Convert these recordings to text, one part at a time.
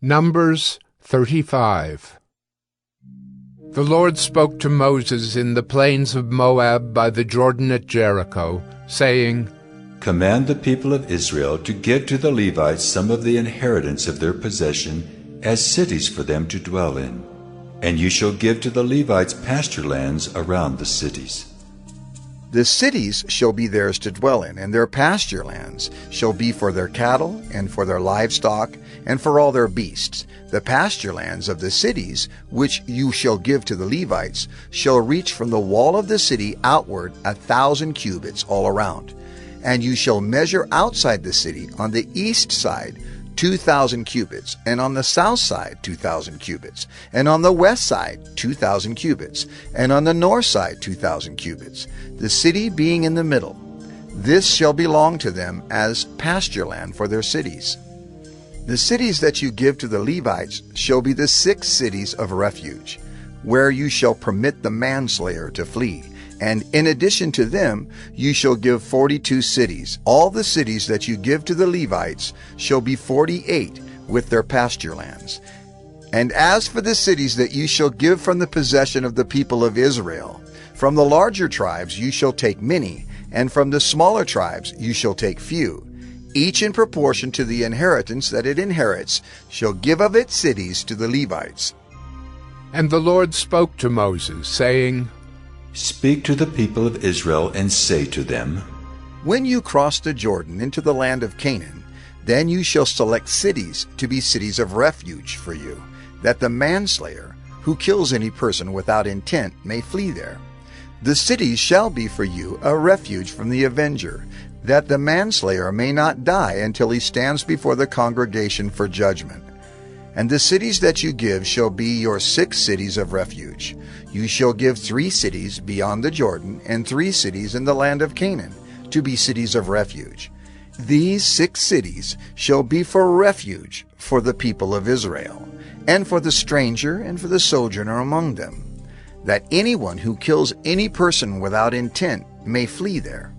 Numbers 35. The Lord spoke to Moses in the plains of Moab by the Jordan at Jericho, saying, Command the people of Israel to give to the Levites some of the inheritance of their possession as cities for them to dwell in. And you shall give to the Levites pasture lands around the cities. The cities shall be theirs to dwell in, and their pasture lands shall be for their cattle, and for their livestock, and for all their beasts. The pasture lands of the cities, which you shall give to the Levites, shall reach from the wall of the city outward 1,000 cubits all around. And you shall measure outside the city on the east side 2,000 cubits, and on the south side 2,000 cubits, and on the west side 2,000 cubits, and on the north side 2,000 cubits, the city being in the middle. This shall belong to them as pasture land for their cities. The cities that you give to the Levites shall be the 6 cities of refuge, where you shall permit the manslayer to flee. And in addition to them, you shall give 42 cities. All the cities that you give to the Levites shall be 48 with their pasture lands. And as for the cities that you shall give from the possession of the people of Israel, from the larger tribes you shall take many, and from the smaller tribes you shall take few. Each in proportion to the inheritance that it inherits shall give of its cities to the Levites. And the Lord spoke to Moses, saying, Speak to the people of Israel and say to them, When you cross the Jordan into the land of Canaan, then you shall select cities to be cities of refuge for you, that the manslayer, who kills any person without intent, may flee there. The cities shall be for you a refuge from the avenger, that the manslayer may not die until he stands before the congregation for judgment. And the cities that you give shall be your 6 cities of refuge. You shall give 3 cities beyond the Jordan, and 3 cities in the land of Canaan, to be cities of refuge. These 6 cities shall be for refuge for the people of Israel, and for the stranger and for the sojourner among them, that anyone who kills any person without intent may flee there.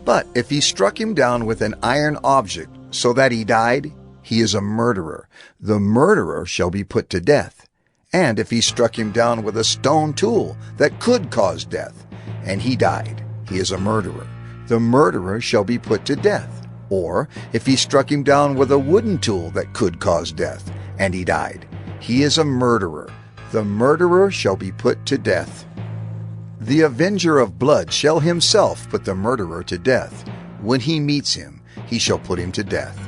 But if he struck him down with an iron object so that he died, he is a murderer. The murderer shall be put to death. And if he struck him down with a stone tool that could cause death, and he died, he is a murderer. The murderer shall be put to death. Or if he struck him down with a wooden tool that could cause death, and he died, he is a murderer. The murderer shall be put to death. The avenger of blood shall himself put the murderer to death. When he meets him, he shall put him to death.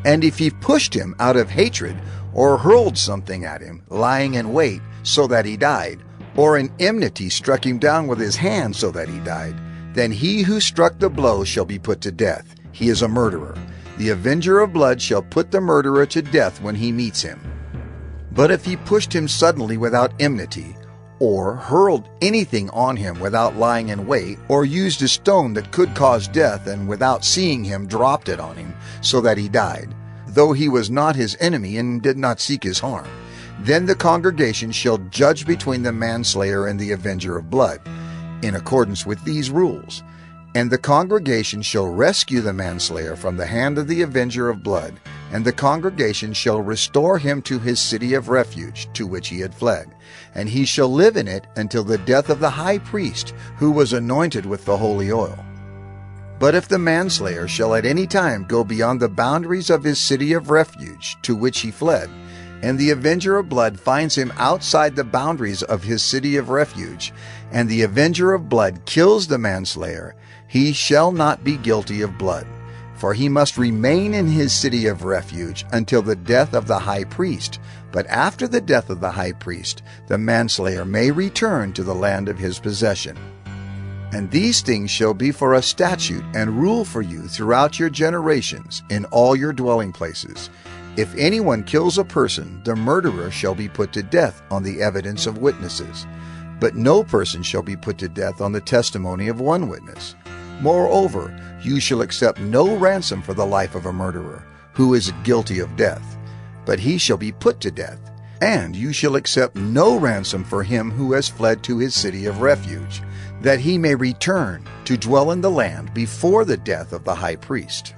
And if he pushed him out of hatred, or hurled something at him, lying in wait, so that he died, or in enmity struck him down with his hand so that he died, then he who struck the blow shall be put to death. He is a murderer. The avenger of blood shall put the murderer to death when he meets him. But if he pushed him suddenly without enmity, or hurled anything on him without lying in wait, or used a stone that could cause death, and without seeing him dropped it on him, so that he died, though he was not his enemy and did not seek his harm, then the congregation shall judge between the manslayer and the avenger of blood, in accordance with these rules. And the congregation shall rescue the manslayer from the hand of the avenger of blood, and the congregation shall restore him to his city of refuge, to which he had fled. And he shall live in it until the death of the high priest, who was anointed with the holy oil. But if the manslayer shall at any time go beyond the boundaries of his city of refuge, to which he fled, and the avenger of blood finds him outside the boundaries of his city of refuge, and the avenger of blood kills the manslayer, he shall not be guilty of blood. For he must remain in his city of refuge until the death of the high priest. But after the death of the high priest, the manslayer may return to the land of his possession. And these things shall be for a statute and rule for you throughout your generations in all your dwelling places. If anyone kills a person, the murderer shall be put to death on the evidence of witnesses. But no person shall be put to death on the testimony of one witness. Moreover, you shall accept no ransom for the life of a murderer, who is guilty of death, but he shall be put to death. And you shall accept no ransom for him who has fled to his city of refuge, that he may return to dwell in the land before the death of the high priest.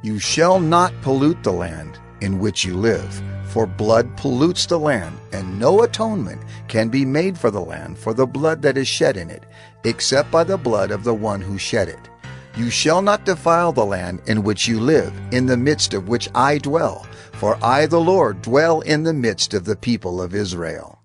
You shall not pollute the land, in which you live, for blood pollutes the land, and no atonement can be made for the land for the blood that is shed in it, except by the blood of the one who shed it. You shall not defile the land in which you live, in the midst of which I dwell, for I, the Lord, dwell in the midst of the people of Israel.